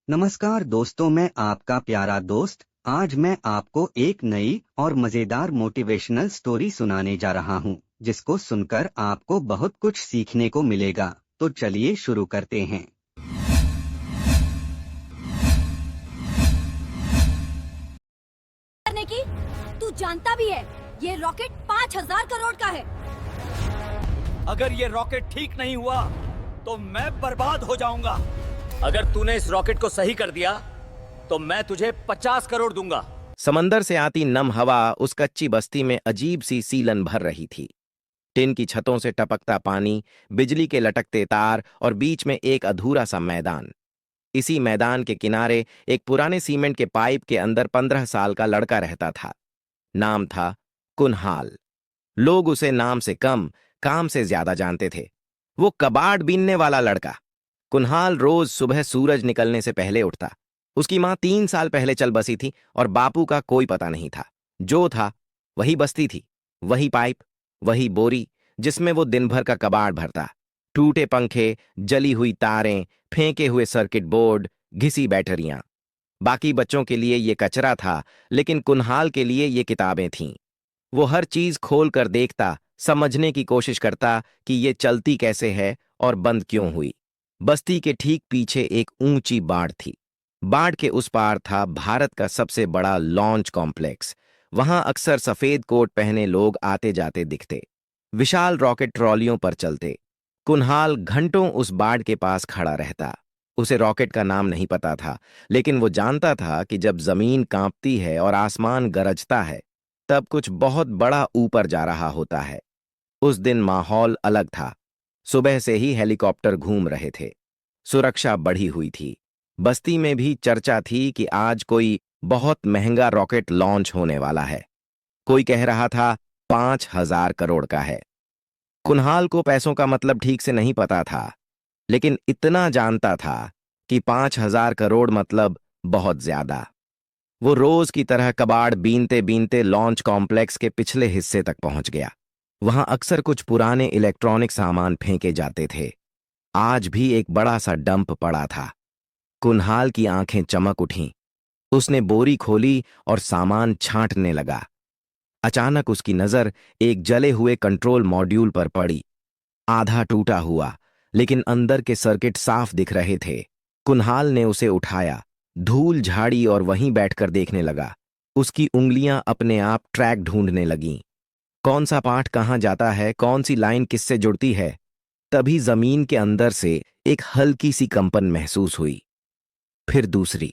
नमस्कार दोस्तों, मैं आपका प्यारा दोस्त। आज मैं आपको एक नई और मजेदार मोटिवेशनल स्टोरी सुनाने जा रहा हूं, जिसको सुनकर आपको बहुत कुछ सीखने को मिलेगा। तो चलिए शुरू करते हैं। करने की तू जानता भी है ये रॉकेट 5,000 करोड़ का है। अगर ये रॉकेट ठीक नहीं हुआ तो मैं बर्बाद हो जाऊंगा। अगर तूने इस रॉकेट को सही कर दिया तो मैं तुझे 50 करोड़ दूंगा। समंदर से आती नम हवा उस कच्ची बस्ती में अजीब सी सीलन भर रही थी। टिन की छतों से टपकता पानी, बिजली के लटकते तार और बीच में एक अधूरा सा मैदान। इसी मैदान के किनारे एक पुराने सीमेंट के पाइप के अंदर 15 साल का लड़का रहता था। नाम था कुनहाल। लोग उसे नाम से कम, काम से ज्यादा जानते थे। वो कबाड़ बीनने वाला लड़का। कुनहाल रोज सुबह सूरज निकलने से पहले उठता। उसकी मां 3 साल पहले चल बसी थी और बापू का कोई पता नहीं था। जो था वही बस्ती थी, वही पाइप, वही बोरी जिसमें वो दिन भर का कबाड़ भरता। टूटे पंखे, जली हुई तारें, फेंके हुए सर्किट बोर्ड, घिसी बैटरियां। बाकी बच्चों के लिए ये कचरा था, लेकिन कुनहाल के लिए ये किताबें थीं। वो हर चीज खोल कर देखता, समझने की कोशिश करता कि ये चलती कैसे है और बंद क्यों हुई। बस्ती के ठीक पीछे एक ऊंची बाड़ थी। बाड़ के उस पार था भारत का सबसे बड़ा लॉन्च कॉम्प्लेक्स। वहां अक्सर सफेद कोट पहने लोग आते जाते दिखते, विशाल रॉकेट ट्रॉलियों पर चलते। कुनहाल घंटों उस बाड़ के पास खड़ा रहता। उसे रॉकेट का नाम नहीं पता था, लेकिन वो जानता था कि जब जमीन कांपती है और आसमान गरजता है, तब कुछ बहुत बड़ा ऊपर जा रहा होता है। उस दिन माहौल अलग था। सुबह से ही हेलीकॉप्टर घूम रहे थे। सुरक्षा बढ़ी हुई थी। बस्ती में भी चर्चा थी कि आज कोई बहुत महंगा रॉकेट लॉन्च होने वाला है। कोई कह रहा था 5,000 करोड़ का है। कुनहाल को पैसों का मतलब ठीक से नहीं पता था, लेकिन इतना जानता था कि 5,000 करोड़ मतलब बहुत ज्यादा। वो रोज की तरह कबाड़ बीनते बीनते लॉन्च कॉम्प्लेक्स के पिछले हिस्से तक पहुंच गया। वहां अक्सर कुछ पुराने इलेक्ट्रॉनिक सामान फेंके जाते थे। आज भी एक बड़ा सा डंप पड़ा था। कुनहाल की आंखें चमक उठीं। उसने बोरी खोली और सामान छांटने लगा। अचानक उसकी नजर एक जले हुए कंट्रोल मॉड्यूल पर पड़ी। आधा टूटा हुआ, लेकिन अंदर के सर्किट साफ दिख रहे थे। कुनहाल ने उसे उठाया, धूल झाड़ी और वहीं बैठकर देखने लगा। उसकी उंगलियां अपने आप ट्रैक ढूंढने लगीं। कौन सा पार्ट कहां जाता है, कौन सी लाइन किससे जुड़ती है। तभी जमीन के अंदर से एक हल्की सी कंपन महसूस हुई। फिर दूसरी,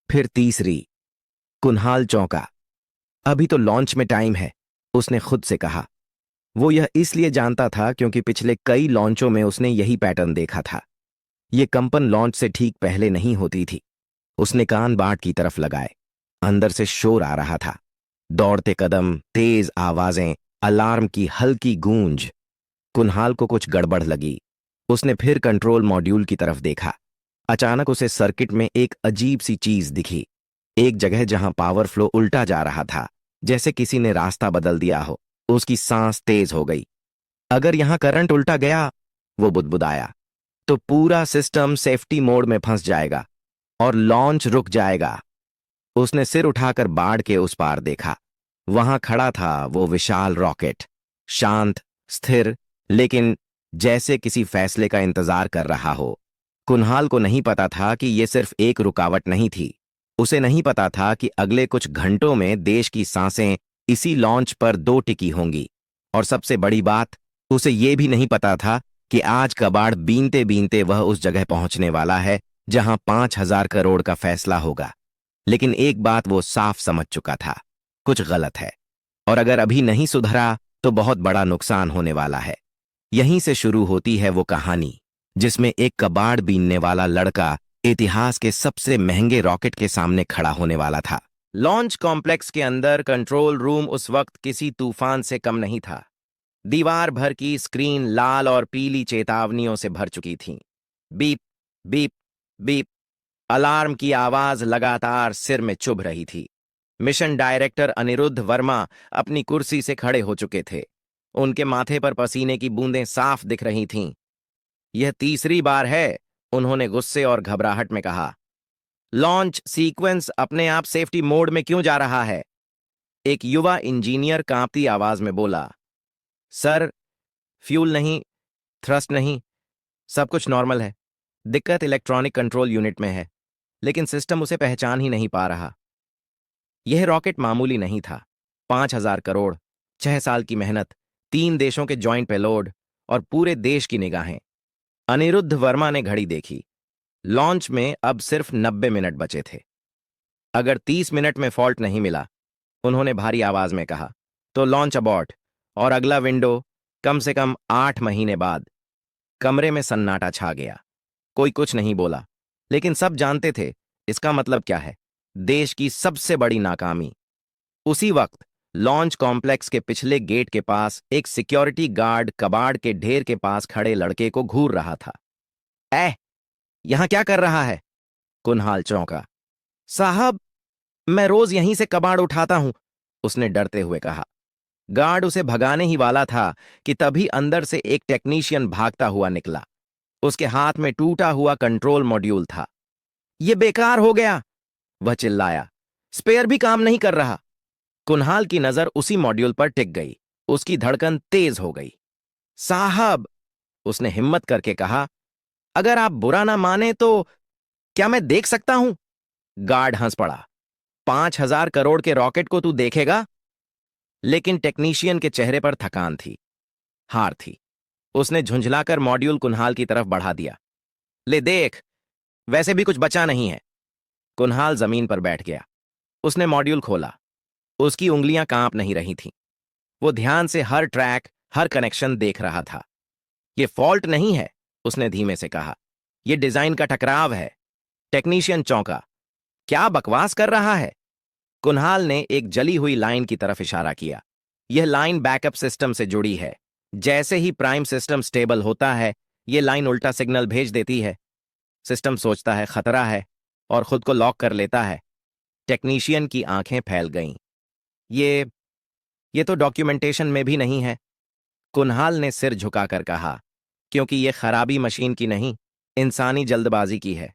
फिर तीसरी। कुनहाल चौंका। अभी तो लॉन्च में टाइम है, उसने खुद से कहा। वो यह इसलिए जानता था क्योंकि पिछले कई लॉन्चों में उसने यही पैटर्न देखा था। ये कंपन लॉन्च से ठीक पहले नहीं होती थी। उसने कान बाट की तरफ लगाए। अंदर से शोर आ रहा था। दौड़ते कदम, तेज आवाजें, अलार्म की हल्की गूंज। कुनहाल को कुछ गड़बड़ लगी। उसने फिर कंट्रोल मॉड्यूल की तरफ देखा। अचानक उसे सर्किट में एक अजीब सी चीज दिखी। एक जगह जहां पावर फ्लो उल्टा जा रहा था, जैसे किसी ने रास्ता बदल दिया हो। उसकी सांस तेज हो गई। अगर यहां करंट उल्टा गया, वो बुदबुदाया, तो पूरा सिस्टम सेफ्टी मोड में फंस जाएगा और लॉन्च रुक जाएगा। उसने सिर उठाकर बाड़ के उस पार देखा। वहां खड़ा था वो विशाल रॉकेट, शांत, स्थिर, लेकिन जैसे किसी फैसले का इंतजार कर रहा हो। कुनहाल को नहीं पता था कि ये सिर्फ एक रुकावट नहीं थी। उसे नहीं पता था कि अगले कुछ घंटों में देश की सांसें इसी लॉन्च पर दो टिकी होंगी। और सबसे बड़ी बात, उसे ये भी नहीं पता था कि आज कबाड़ बीनते बीनते वह उस जगह पहुंचने वाला है जहां 5,000 करोड़ का फैसला होगा। लेकिन एक बात वो साफ समझ चुका था, कुछ गलत है। और अगर अभी नहीं सुधरा तो बहुत बड़ा नुकसान होने वाला है। यहीं से शुरू होती है वो कहानी, जिसमें एक कबाड़ बीनने वाला लड़का इतिहास के सबसे महंगे रॉकेट के सामने खड़ा होने वाला था। लॉन्च कॉम्प्लेक्स के अंदर कंट्रोल रूम उस वक्त किसी तूफान से कम नहीं था। दीवार भर की स्क्रीन लाल और पीली चेतावनियों से भर चुकी थी। Beep, beep, beep. अलार्म की आवाज लगातार सिर में चुभ रही थी। मिशन डायरेक्टर अनिरुद्ध वर्मा अपनी कुर्सी से खड़े हो चुके थे। उनके माथे पर पसीने की बूंदें साफ दिख रही थीं। यह तीसरी बार है, उन्होंने गुस्से और घबराहट में कहा। लॉन्च सीक्वेंस अपने आप सेफ्टी मोड में क्यों जा रहा है? एक युवा इंजीनियर कांपती आवाज में बोला। सर, फ्यूल नहीं, थ्रस्ट नहीं, सब कुछ नॉर्मल है। दिक्कत इलेक्ट्रॉनिक कंट्रोल यूनिट में है, लेकिन सिस्टम उसे पहचान ही नहीं पा रहा। यह रॉकेट मामूली नहीं था। 5,000 करोड़, 6 साल की मेहनत, 3 देशों के जॉइंट पेलोड और पूरे देश की निगाहें। अनिरुद्ध वर्मा ने घड़ी देखी। लॉन्च में अब सिर्फ 90 मिनट बचे थे। अगर 30 मिनट में फॉल्ट नहीं मिला, उन्होंने भारी आवाज में कहा, तो लॉन्च अबॉर्ट, और अगला विंडो कम से कम 8 महीने बाद। कमरे में सन्नाटा छा गया। कोई कुछ नहीं बोला, लेकिन सब जानते थे इसका मतलब क्या है। देश की सबसे बड़ी नाकामी। उसी वक्त लॉन्च कॉम्प्लेक्स के पिछले गेट के पास एक सिक्योरिटी गार्ड कबाड़ के ढेर के पास खड़े लड़के को घूर रहा था। यहां क्या कर रहा है? कुनहाल चौंका। साहब, मैं रोज यहीं से कबाड़ उठाता हूं, उसने डरते हुए कहा। गार्ड उसे भगाने ही वाला था कि तभी अंदर से एक टेक्नीशियन भागता हुआ निकला। उसके हाथ में टूटा हुआ कंट्रोल मॉड्यूल था। यह बेकार हो गया, वह चिल्लाया। स्पेयर भी काम नहीं कर रहा। कुनहाल की नजर उसी मॉड्यूल पर टिक गई। उसकी धड़कन तेज हो गई। साहब, उसने हिम्मत करके कहा, अगर आप बुरा ना माने तो क्या मैं देख सकता हूं? गार्ड हंस पड़ा। 5,000 करोड़ के रॉकेट को तू देखेगा? लेकिन टेक्नीशियन के चेहरे पर थकान थी, हार थी। उसने झुंझलाकर मॉड्यूल कुनहाल की तरफ बढ़ा दिया। ले देख, वैसे भी कुछ बचा नहीं है। कुनहाल जमीन पर बैठ गया। उसने मॉड्यूल खोला। उसकी उंगलियां कांप नहीं रही थीं। वो ध्यान से हर ट्रैक, हर कनेक्शन देख रहा था। यह फॉल्ट नहीं है, उसने धीमे से कहा। यह डिजाइन का टकराव है। टेक्नीशियन चौंका। क्या बकवास कर रहा है? कुनहाल ने एक जली हुई लाइन की तरफ इशारा किया। यह लाइन बैकअप सिस्टम से जुड़ी है। जैसे ही प्राइम सिस्टम स्टेबल होता है, यह लाइन उल्टा सिग्नल भेज देती है। सिस्टम सोचता है खतरा है और खुद को लॉक कर लेता है। टेक्नीशियन की आंखें फैल गईं। ये तो डॉक्यूमेंटेशन में भी नहीं है, कुनहाल ने सिर झुकाकर कहा। क्योंकि यह खराबी मशीन की नहीं, इंसानी जल्दबाजी की है।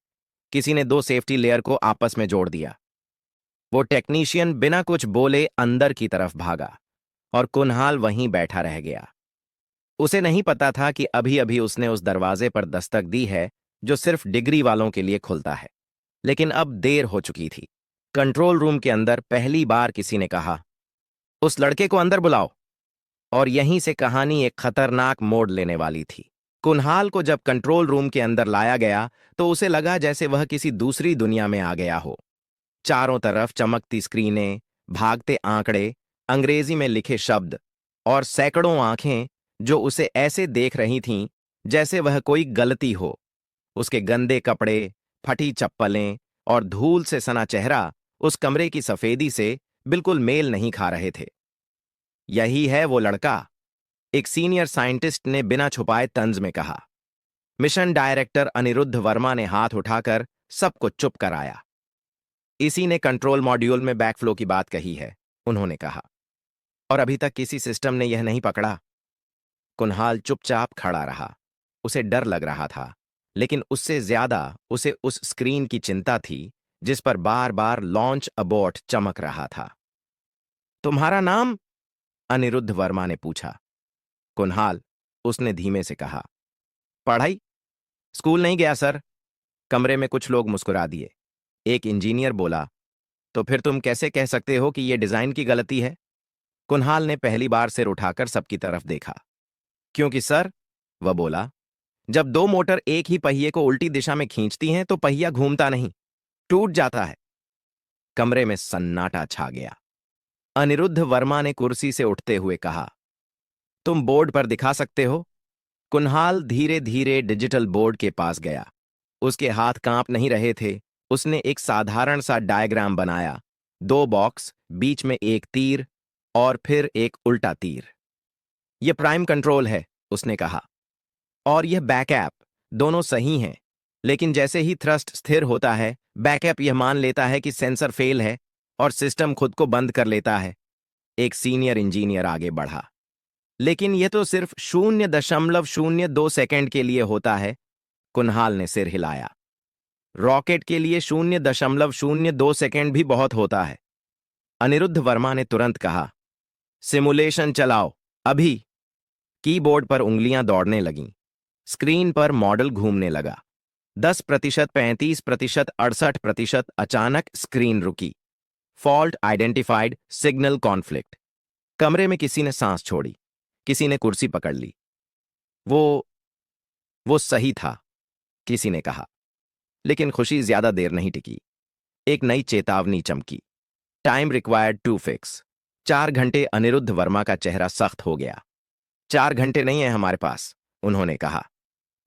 किसी ने 2 सेफ्टी लेयर को आपस में जोड़ दिया। वो टेक्नीशियन बिना कुछ बोले अंदर की तरफ भागा और कुनहाल वहीं बैठा रह गया। उसे नहीं पता था कि अभी अभी उसने उस दरवाजे पर दस्तक दी है जो सिर्फ डिग्री वालों के लिए खुलता है। लेकिन अब देर हो चुकी थी। कंट्रोल रूम के अंदर पहली बार किसी ने कहा, उस लड़के को अंदर बुलाओ। और यहीं से कहानी एक खतरनाक मोड़ लेने वाली थी। कुनहाल को जब कंट्रोल रूम के अंदर लाया गया तो उसे लगा जैसे वह किसी दूसरी दुनिया में आ गया हो। चारों तरफ चमकती स्क्रीनें, भागते आंकड़े, अंग्रेजी में लिखे शब्द और सैकड़ों आंखें जो उसे ऐसे देख रही थीं जैसे वह कोई गलती हो। उसके गंदे कपड़े, फटी चप्पलें और धूल से सना चेहरा उस कमरे की सफेदी से बिल्कुल मेल नहीं खा रहे थे। यही है वो लड़का, एक सीनियर साइंटिस्ट ने बिना छुपाए तंज में कहा। मिशन डायरेक्टर अनिरुद्ध वर्मा ने हाथ उठाकर सबको चुप कराया। इसी ने कंट्रोल मॉड्यूल में बैकफ्लो की बात कही है, उन्होंने कहा। और अभी तक किसी सिस्टम ने यह नहीं पकड़ा। कुनहाल चुपचाप खड़ा रहा। उसे डर लग रहा था, लेकिन उससे ज्यादा उसे उस स्क्रीन की चिंता थी जिस पर बार बार लॉन्च अबॉर्ट चमक रहा था। तुम्हारा नाम? अनिरुद्ध वर्मा ने पूछा। कुनहाल, उसने धीमे से कहा। पढ़ाई? स्कूल नहीं गया सर। कमरे में कुछ लोग मुस्कुरा दिए। एक इंजीनियर बोला, तो फिर तुम कैसे कह सकते हो कि यह डिजाइन की गलती है? कुनहाल ने पहली बार सिर उठाकर सबकी तरफ देखा। क्योंकि सर, वह बोला, जब 2 मोटर एक ही पहिए को उल्टी दिशा में खींचती हैं तो पहिया घूमता नहीं, टूट जाता है। कमरे में सन्नाटा छा गया। अनिरुद्ध वर्मा ने कुर्सी से उठते हुए कहा, तुम बोर्ड पर दिखा सकते हो? कुनहाल धीरे धीरे डिजिटल बोर्ड के पास गया। उसके हाथ कांप नहीं रहे थे। उसने एक साधारण सा डायग्राम बनाया। 2 बॉक्स, बीच में एक तीर और फिर एक उल्टा तीर। यह प्राइम कंट्रोल है, उसने कहा। और यह बैकअप, दोनों सही हैं। लेकिन जैसे ही थ्रस्ट स्थिर होता है, बैकअप यह मान लेता है कि सेंसर फेल है और सिस्टम खुद को बंद कर लेता है। एक सीनियर इंजीनियर आगे बढ़ा। लेकिन यह तो सिर्फ 0.02 सेकंड के लिए होता है। कुनहाल ने सिर हिलाया। रॉकेट के लिए 0.02 सेकेंड भी बहुत होता है। अनिरुद्ध वर्मा ने तुरंत कहा, सिमुलेशन चलाओ, अभी। कीबोर्ड पर उंगलियां दौड़ने लगीं। स्क्रीन पर मॉडल घूमने लगा। 10%, 35%, 68%। अचानक स्क्रीन रुकी। Fault identified, signal conflict. कमरे में किसी ने सांस छोड़ी, किसी ने कुर्सी पकड़ ली। वो सही था, किसी ने कहा। लेकिन खुशी ज्यादा देर नहीं टिकी। एक नई चेतावनी चमकी। Time required to fix. 4 घंटे। अनिरुद्ध वर्मा का चेहरा सख्त हो गया। 4 घंटे नहीं है हमारे पास, उन्होंने कहा।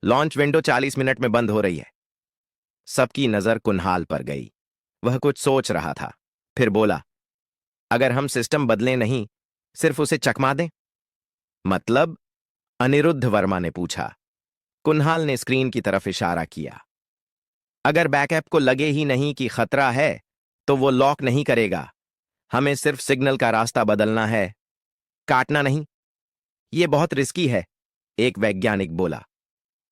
लॉन्च विंडो 40 मिनट में बंद हो रही है। सबकी नजर कुन्हाल पर गई। वह कुछ सोच रहा था, फिर बोला, अगर हम सिस्टम बदलें नहीं, सिर्फ उसे चकमा दें? मतलब? अनिरुद्ध वर्मा ने पूछा। कुन्हाल ने स्क्रीन की तरफ इशारा किया। अगर बैकअप को लगे ही नहीं कि खतरा है, तो वो लॉक नहीं करेगा। हमें सिर्फ सिग्नल का रास्ता बदलना है, काटना नहीं। ये बहुत रिस्की है, एक वैज्ञानिक बोला।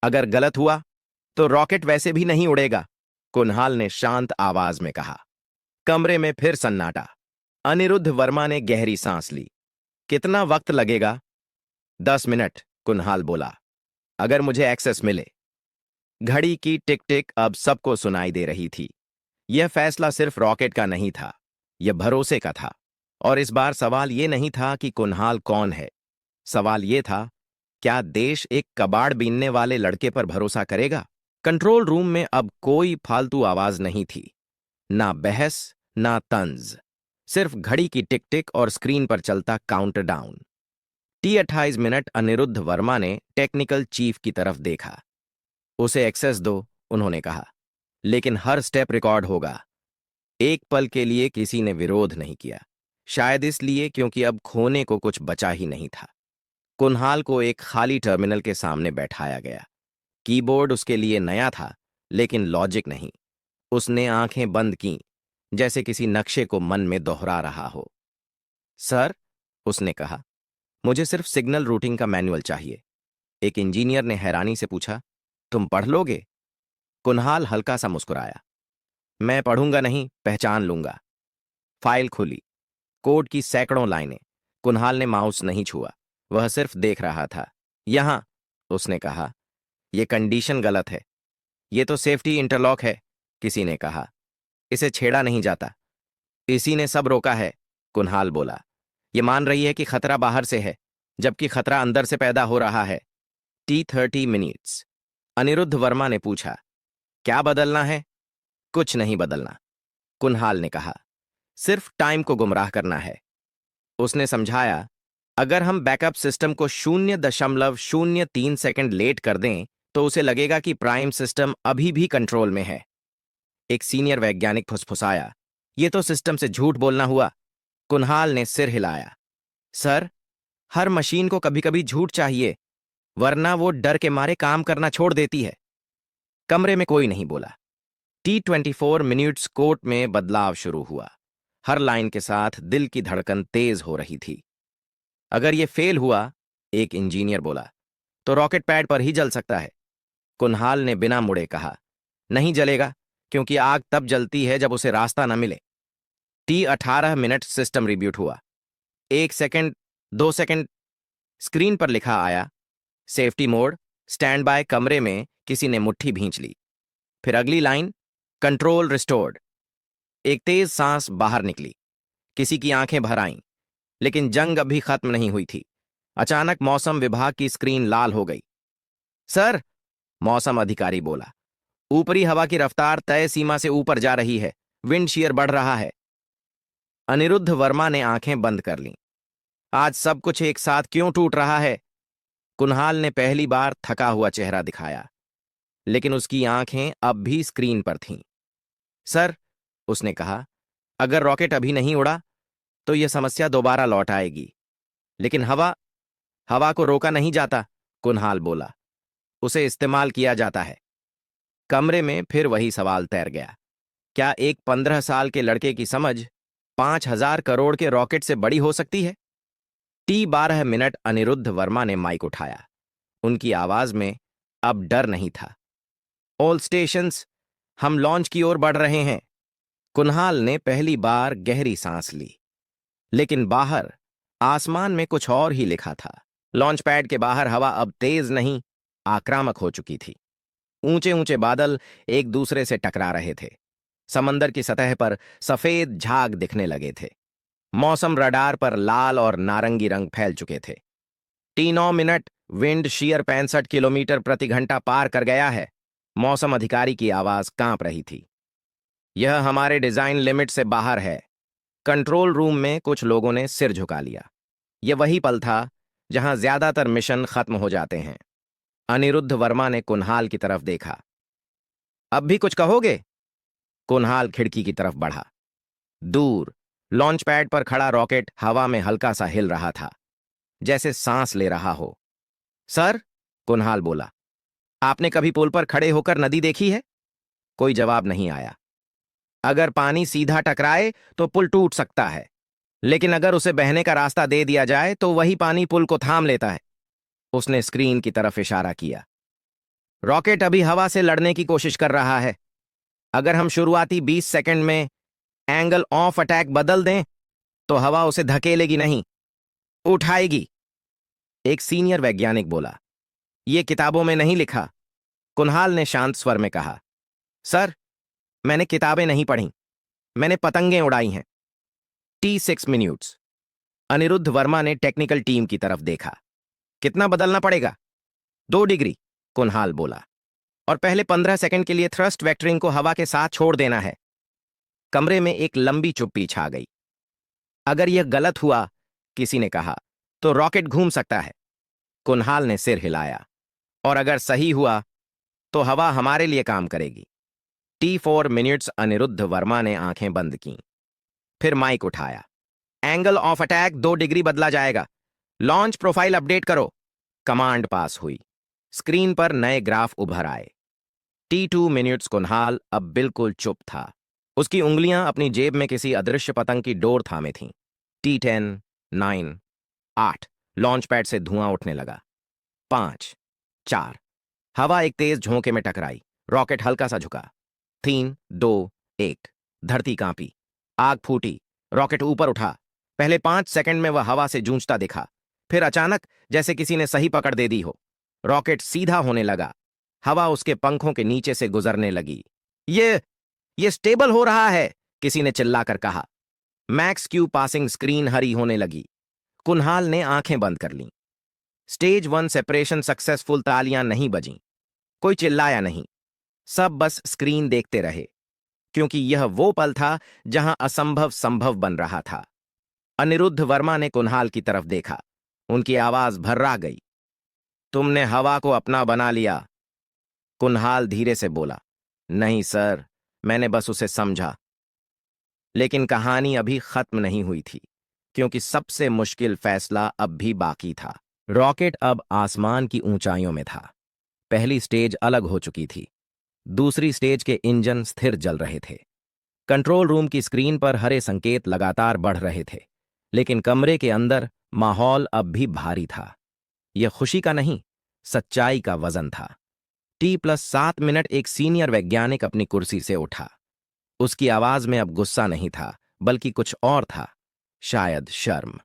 अगर गलत हुआ, तो रॉकेट वैसे भी नहीं उड़ेगा, कुन्हाल ने शांत आवाज में कहा। कमरे में फिर सन्नाटा। अनिरुद्ध वर्मा ने गहरी सांस ली। कितना वक्त लगेगा? 10 मिनट, कुन्हाल बोला, अगर मुझे एक्सेस मिले। घड़ी की टिक टिक अब सबको सुनाई दे रही थी। यह फैसला सिर्फ रॉकेट का नहीं था, यह भरोसे का था। और इस बार सवाल यह नहीं था कि कुन्हाल कौन है। सवाल यह था, क्या देश एक कबाड़ बीनने वाले लड़के पर भरोसा करेगा? कंट्रोल रूम में अब कोई फालतू आवाज नहीं थी। ना बहस, ना तंज। सिर्फ घड़ी की टिक टिक और स्क्रीन पर चलता countdown. T28 minute. Anirudh Verma ने टेक्निकल चीफ की तरफ देखा। उसे एक्सेस दो, उन्होंने कहा, लेकिन हर स्टेप रिकॉर्ड होगा। एक पल के लिए किसी ने विरोध नहीं किया, शायद इसलिए क्योंकि अब खोने को कुछ बचा ही नहीं था। कुन्हाल को एक खाली टर्मिनल के सामने बैठाया गया। कीबोर्ड उसके लिए नया था, लेकिन लॉजिक नहीं। उसने आंखें बंद कीं, जैसे किसी नक्शे को मन में दोहरा रहा हो। सर, उसने कहा, मुझे सिर्फ सिग्नल रूटिंग का मैनुअल चाहिए। एक इंजीनियर ने हैरानी से पूछा, तुम पढ़ लोगे? कुन्हाल हल्का सा मुस्कुराया। मैं पढ़ूंगा नहीं, पहचान लूंगा। फाइल खुली। कोड की सैकड़ों लाइनें। कुन्हाल ने माउस नहीं छुआ, वह सिर्फ देख रहा था। यहां, उसने कहा, यह कंडीशन गलत है। यह तो सेफ्टी इंटरलॉक है, किसी ने कहा। इसे छेड़ा नहीं जाता। इसी ने सब रोका है, कुन्हाल बोला। यह मान रही है कि खतरा बाहर से है, जबकि खतरा अंदर से पैदा हो रहा है। T30 minutes. अनिरुद्ध वर्मा ने पूछा, क्या बदलना है? कुछ नहीं बदलना, कुन्हाल ने कहा। सिर्फ टाइम को गुमराह करना है। उसने समझाया, अगर हम बैकअप सिस्टम को 0.03 सेकंड लेट कर दें, तो उसे लगेगा कि प्राइम सिस्टम अभी भी कंट्रोल में है। एक सीनियर वैज्ञानिक फुसफुसाया, यह तो सिस्टम से झूठ बोलना हुआ। कुन्हाल ने सिर हिलाया। सर, हर मशीन को कभी कभी झूठ चाहिए, वरना वो डर के मारे काम करना छोड़ देती है। कमरे में कोई नहीं बोला। T24 मिनट्स कोर्ट में बदलाव शुरू हुआ। हर लाइन के साथ दिल की धड़कन तेज हो रही थी। अगर ये फेल हुआ, एक इंजीनियर बोला, तो रॉकेट पैड पर ही जल सकता है। कुन्हाल ने बिना मुड़े कहा, नहीं जलेगा, क्योंकि आग तब जलती है जब उसे रास्ता न मिले। T18 minute. सिस्टम रिब्यूट हुआ। 1 सेकंड, 2 सेकंड। स्क्रीन पर लिखा आया, सेफ्टी मोड, स्टैंड बाय। कमरे में किसी ने मुट्ठी भींच ली। फिर अगली लाइन, कंट्रोल रिस्टोर्ड। एक तेज सांस बाहर निकली। किसी की आंखें भर आईं, लेकिन जंग अभी खत्म नहीं हुई थी। अचानक मौसम विभाग की स्क्रीन लाल हो गई। सर, मौसम अधिकारी बोला, ऊपरी हवा की रफ्तार तय सीमा से ऊपर जा रही है, विंड शीयर बढ़ रहा है। अनिरुद्ध वर्मा ने आंखें बंद कर लीं। आज सब कुछ एक साथ क्यों टूट रहा है? कुन्हाल ने पहली बार थका हुआ चेहरा दिखाया, लेकिन उसकी आंखें अब भी स्क्रीन पर थीं। सर, उसने कहा, अगर रॉकेट अभी नहीं उड़ा, तो यह समस्या दोबारा लौट आएगी। लेकिन हवा को रोका नहीं जाता, कुन्हाल बोला, उसे इस्तेमाल किया जाता है। कमरे में फिर वही सवाल तैर गया, क्या एक 15 साल के लड़के की समझ 5,000 करोड़ के रॉकेट से बड़ी हो सकती है? T12 minute. अनिरुद्ध वर्मा ने माइक उठाया। उनकी आवाज में अब डर नहीं था। ऑल स्टेशंस, हम लॉन्च की ओर बढ़ रहे हैं। कुन्हाल ने पहली बार गहरी सांस ली। लेकिन बाहर आसमान में कुछ और ही लिखा था। लॉन्च पैड के बाहर हवा अब तेज नहीं, आक्रामक हो चुकी थी। ऊंचे ऊंचे बादल एक दूसरे से टकरा रहे थे। समंदर की सतह पर सफेद झाग दिखने लगे थे। मौसम रडार पर लाल और नारंगी रंग फैल चुके थे। T9 minute, wind shear 65 kilometre प्रति घंटा पार कर गया है। मौसम अधिकारी की आवाज कांप रही थी। यह हमारे डिजाइन लिमिट से बाहर है। कंट्रोल रूम में कुछ लोगों ने सिर झुका लिया। यह वही पल था जहां ज्यादातर मिशन खत्म हो जाते हैं। अनिरुद्ध वर्मा ने कुन्हाल की तरफ देखा। अब भी कुछ कहोगे? कुन्हाल खिड़की की तरफ बढ़ा। दूर लॉन्च पैड पर खड़ा रॉकेट हवा में हल्का सा हिल रहा था, जैसे सांस ले रहा हो। सर, कुन्हाल बोला, आपने कभी पुल पर खड़े होकर नदी देखी है? कोई जवाब नहीं आया। अगर पानी सीधा टकराए तो पुल टूट सकता है, लेकिन अगर उसे बहने का रास्ता दे दिया जाए तो वही पानी पुल को थाम लेता है। उसने स्क्रीन की तरफ इशारा किया। रॉकेट अभी हवा से लड़ने की कोशिश कर रहा है। अगर हम शुरुआती 20 सेकंड में एंगल ऑफ अटैक बदल दें तो हवा उसे धकेलेगी नहीं, उठाएगी। एक सीनियर वैज्ञानिक बोला, यह किताबों में नहीं लिखा। कुन्हाल ने शांत स्वर में कहा, सर, मैंने किताबें नहीं पढ़ी, मैंने पतंगें उड़ाई हैं। T6 minutes. अनिरुद्ध वर्मा ने टेक्निकल टीम की तरफ देखा। कितना बदलना पड़ेगा? 2 डिग्री, कुन्हाल बोला, और पहले 15 सेकंड के लिए थ्रस्ट वेक्टरिंग को हवा के साथ छोड़ देना है। कमरे में एक लंबी चुप्पी छा गई। अगर यह गलत हुआ, किसी ने कहा, तो रॉकेट घूम सकता है। कुन्हाल ने सिर हिलाया। और अगर सही हुआ तो हवा हमारे लिए काम करेगी। T4 minutes. अनिरुद्ध वर्मा ने आंखें बंद कीं। फिर माइक उठाया। एंगल ऑफ अटैक 2 डिग्री बदला जाएगा। लॉन्च प्रोफाइल अपडेट करो। कमांड पास हुई। स्क्रीन पर नए ग्राफ उभर आए। T2 minutes. कुन्हाल अब बिल्कुल चुप था। उसकी उंगलियां अपनी जेब में किसी अदृश्य पतंग की डोर थामे थीं। T10, 9, 8। लॉन्च पैड से धुआं उठने लगा। 5, 4। हवा एक तेज झोंके में टकराई। रॉकेट हल्का सा झुका। 3, 2, 1। धरती कांपी। आग फूटी। रॉकेट ऊपर उठा। पहले 5 सेकंड में वह हवा से जूझता दिखा। फिर अचानक, जैसे किसी ने सही पकड़ दे दी हो, रॉकेट सीधा होने लगा। हवा उसके पंखों के नीचे से गुजरने लगी। ये स्टेबल हो रहा है, किसी ने चिल्लाकर कहा। मैक्स क्यू पासिंग स्क्रीन हरी होने लगी। कुन्हाल ने आंखें बंद कर लीं। Stage 1 separation successful. तालियां नहीं बजीं। कोई चिल्लाया नहीं। सब बस स्क्रीन देखते रहे, क्योंकि यह वो पल था जहां असंभव संभव बन रहा था। अनिरुद्ध वर्मा ने कुन्हाल की तरफ देखा। उनकी आवाज भर्रा गई। तुमने हवा को अपना बना लिया। कुन्हाल धीरे से बोला, नहीं सर, मैंने बस उसे समझा। लेकिन कहानी अभी खत्म नहीं हुई थी, क्योंकि सबसे मुश्किल फैसला अब भी बाकी था। रॉकेट अब आसमान की ऊंचाइयों में था। पहली स्टेज अलग हो चुकी थी। दूसरी स्टेज के इंजन स्थिर जल रहे थे। कंट्रोल रूम की स्क्रीन पर हरे संकेत लगातार बढ़ रहे थे, लेकिन कमरे के अंदर माहौल अब भी भारी था। यह खुशी का नहीं, सच्चाई का वजन था। T+7 minute. एक सीनियर वैज्ञानिक अपनी कुर्सी से उठा। उसकी आवाज में अब गुस्सा नहीं था, बल्कि कुछ और था, शायद शर्म।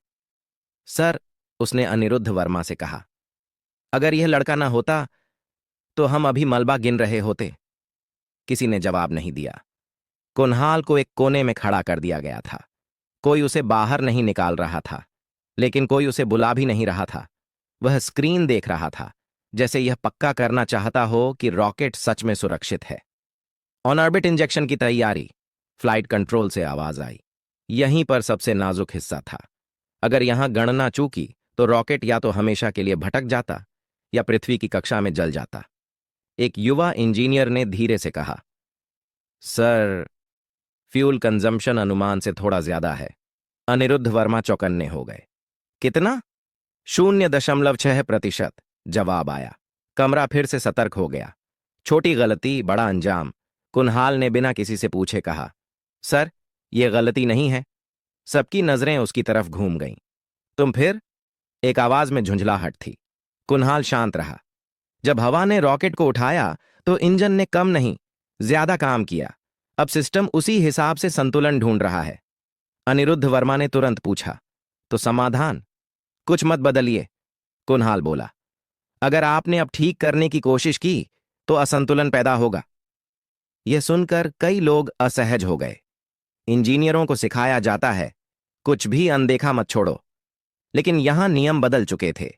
सर, उसने अनिरुद्ध वर्मा से कहा, अगर यह लड़का ना होता तो हम अभी मलबा गिन रहे होते। किसी ने जवाब नहीं दिया। कुन्हाल को एक कोने में खड़ा कर दिया गया था। कोई उसे बाहर नहीं निकाल रहा था, लेकिन कोई उसे बुला भी नहीं रहा था। वह स्क्रीन देख रहा था, जैसे यह पक्का करना चाहता हो कि रॉकेट सच में सुरक्षित है। ऑन ऑर्बिट इंजेक्शन की तैयारी। फ्लाइट कंट्रोल से आवाज आई। यहीं पर सबसे नाजुक हिस्सा था। अगर यहां गणना चूकी तो रॉकेट या तो हमेशा के लिए भटक जाता या पृथ्वी की कक्षा में जल जाता। एक युवा इंजीनियर ने धीरे से कहा, सर, फ्यूल कंजम्पशन अनुमान से थोड़ा ज्यादा है। अनिरुद्ध वर्मा चौकन्ने हो गए। कितना? 0.6%। जवाब आया। कमरा फिर से सतर्क हो गया। छोटी गलती, बड़ा अंजाम। कुन्हाल ने बिना किसी से पूछे कहा, सर, यह गलती नहीं है। सबकी नजरें उसकी तरफ घूम गईं। तुम फिर? एक आवाज में झुंझलाहट थी। कुन्हाल शांत रहा। जब हवा ने रॉकेट को उठाया तो इंजन ने कम नहीं, ज्यादा काम किया, अब सिस्टम उसी हिसाब से संतुलन ढूंढ रहा है। अनिरुद्ध वर्मा ने तुरंत पूछा, तो समाधान? कुछ मत बदलिए, कुणाल बोला। अगर आपने अब ठीक करने की कोशिश की तो असंतुलन पैदा होगा। यह सुनकर कई लोग असहज हो गए। इंजीनियरों को सिखाया जाता है, कुछ भी अनदेखा मत छोड़ो, लेकिन यहां नियम बदल चुके थे।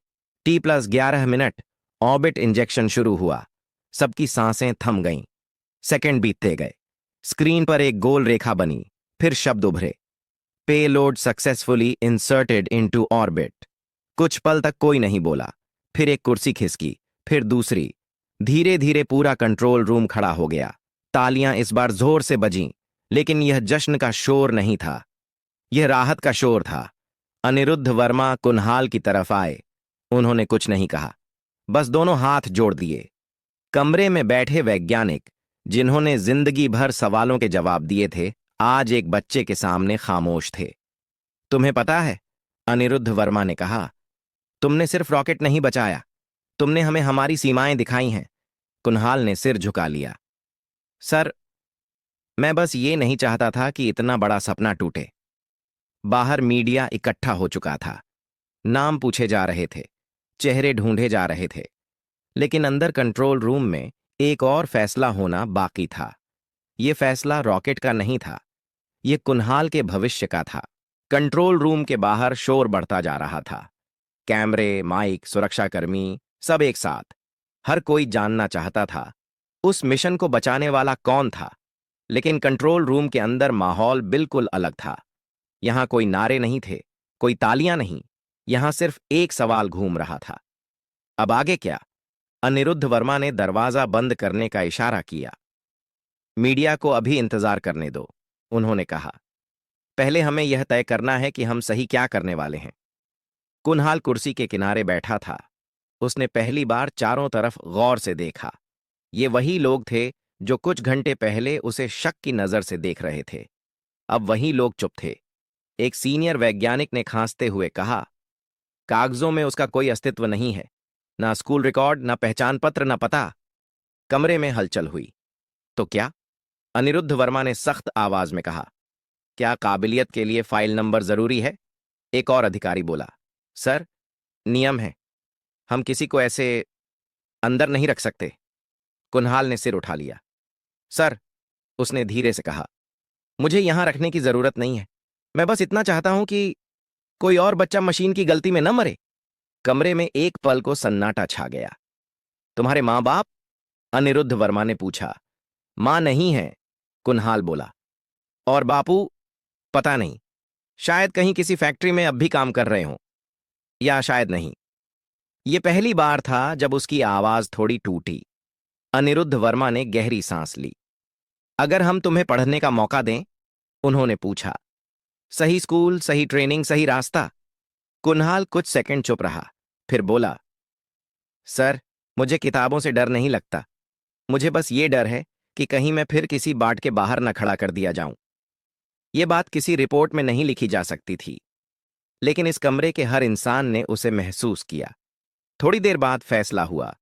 T+11 मिनट ऑर्बिट इंजेक्शन शुरू हुआ। सबकी सांसें थम गईं। सेकंड बीतते गए। स्क्रीन पर एक गोल रेखा बनी, फिर शब्द उभरे, payload successfully inserted into orbit. कुछ पल तक कोई नहीं बोला, फिर एक कुर्सी खिसकी, फिर दूसरी। धीरे धीरे पूरा कंट्रोल रूम खड़ा हो गया। तालियां इस बार जोर से बजीं, लेकिन यह जश्न का शोर नहीं था, यह राहत का शोर था। अनिरुद्ध वर्मा कुणाल की तरफ आए। उन्होंने कुछ नहीं कहा, बस दोनों हाथ जोड़ दिए। कमरे में बैठे वैज्ञानिक, जिन्होंने जिंदगी भर सवालों के जवाब दिए थे, आज एक बच्चे के सामने खामोश थे। तुम्हें पता है, अनिरुद्ध वर्मा ने कहा, तुमने सिर्फ रॉकेट नहीं बचाया, तुमने हमें हमारी सीमाएं दिखाई हैं। कुणाल ने सिर झुका लिया। सर, मैं बस ये नहीं चाहता था कि इतना बड़ा सपना टूटे। बाहर मीडिया इकट्ठा हो चुका था। नाम पूछे जा रहे थे, चेहरे ढूंढे जा रहे थे, लेकिन अंदर कंट्रोल रूम में एक और फैसला होना बाकी था। यह फैसला रॉकेट का नहीं था, यह कुणाल के भविष्य का था। कंट्रोल रूम के बाहर शोर बढ़ता जा रहा था। कैमरे, माइक, सुरक्षाकर्मी, सब एक साथ। हर कोई जानना चाहता था उस मिशन को बचाने वाला कौन था। लेकिन कंट्रोल रूम के अंदर माहौल बिल्कुल अलग था। यहां कोई नारे नहीं थे, कोई तालियां नहीं, यहां सिर्फ एक सवाल घूम रहा था, अब आगे क्या? अनिरुद्ध वर्मा ने दरवाजा बंद करने का इशारा किया। मीडिया को अभी इंतजार करने दो, उन्होंने कहा। पहले हमें यह तय करना है कि हम सही क्या करने वाले हैं। कुणाल कुर्सी के किनारे बैठा था। उसने पहली बार चारों तरफ गौर से देखा। ये वही लोग थे जो कुछ घंटे पहले उसे शक की नजर से देख रहे थे। अब वही लोग चुप थे। एक सीनियर वैज्ञानिक ने खांसते हुए कहा, कागजों में उसका कोई अस्तित्व नहीं है, ना स्कूल रिकॉर्ड, ना पहचान पत्र, ना पता। कमरे में हलचल हुई। तो क्या? अनिरुद्ध वर्मा ने सख्त आवाज में कहा। क्या काबिलियत के लिए फाइल नंबर जरूरी है? एक और अधिकारी बोला। सर, नियम है, हम किसी को ऐसे अंदर नहीं रख सकते। कुणाल ने सिर उठा लिया। सर, उसने धीरे से कहा, मुझे यहां रखने की जरूरत नहीं है, मैं बस इतना चाहता हूं कि कोई और बच्चा मशीन की गलती में न मरे। कमरे में एक पल को सन्नाटा छा गया। तुम्हारे मां बाप? अनिरुद्ध वर्मा ने पूछा। मां नहीं है, कुणाल बोला। और बापू? पता नहीं, शायद कहीं किसी फैक्ट्री में अब भी काम कर रहे हों, या शायद नहीं। यह पहली बार था जब उसकी आवाज थोड़ी टूटी। अनिरुद्ध वर्मा ने गहरी सांस ली। अगर हम तुम्हें पढ़ने का मौका दें? उन्होंने पूछा। सही स्कूल, सही ट्रेनिंग, सही रास्ता। कुणाल कुछ सेकंड चुप रहा, फिर बोला, सर, मुझे किताबों से डर नहीं लगता, मुझे बस ये डर है कि कहीं मैं फिर किसी बाट के बाहर न खड़ा कर दिया जाऊं। यह बात किसी रिपोर्ट में नहीं लिखी जा सकती थी, लेकिन इस कमरे के हर इंसान ने उसे महसूस किया। थोड़ी देर बाद फैसला हुआ।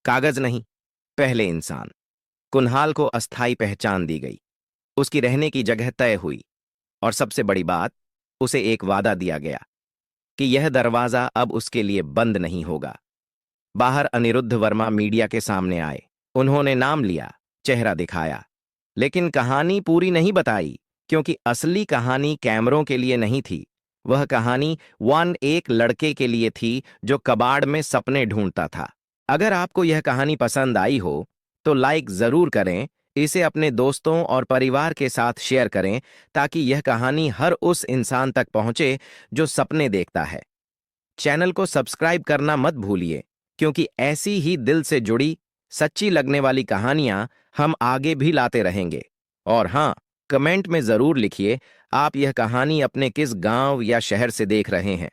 कागज नहीं, पहले इंसान। कुणाल को अस्थायी पहचान दी गई, उसकी रहने की जगह तय हुई, और सबसे बड़ी बात, उसे एक वादा दिया गया कि यह दरवाजा अब उसके लिए बंद नहीं होगा। बाहर अनिरुद्ध वर्मा मीडिया के सामने आए। उन्होंने नाम लिया, चेहरा दिखाया, लेकिन कहानी पूरी नहीं बताई, क्योंकि असली कहानी कैमरों के लिए नहीं थी। वह कहानी एक लड़के के लिए थी जो कबाड़ में सपने ढूंढता था। अगर आपको यह कहानी पसंद आई हो तो लाइक जरूर करें, इसे अपने दोस्तों और परिवार के साथ शेयर करें, ताकि यह कहानी हर उस इंसान तक पहुंचे जो सपने देखता है। चैनल को सब्सक्राइब करना मत भूलिए, क्योंकि ऐसी ही दिल से जुड़ी, सच्ची लगने वाली कहानियां हम आगे भी लाते रहेंगे। और हाँ, कमेंट में जरूर लिखिए आप यह कहानी अपने किस गांव या शहर से देख रहे हैं।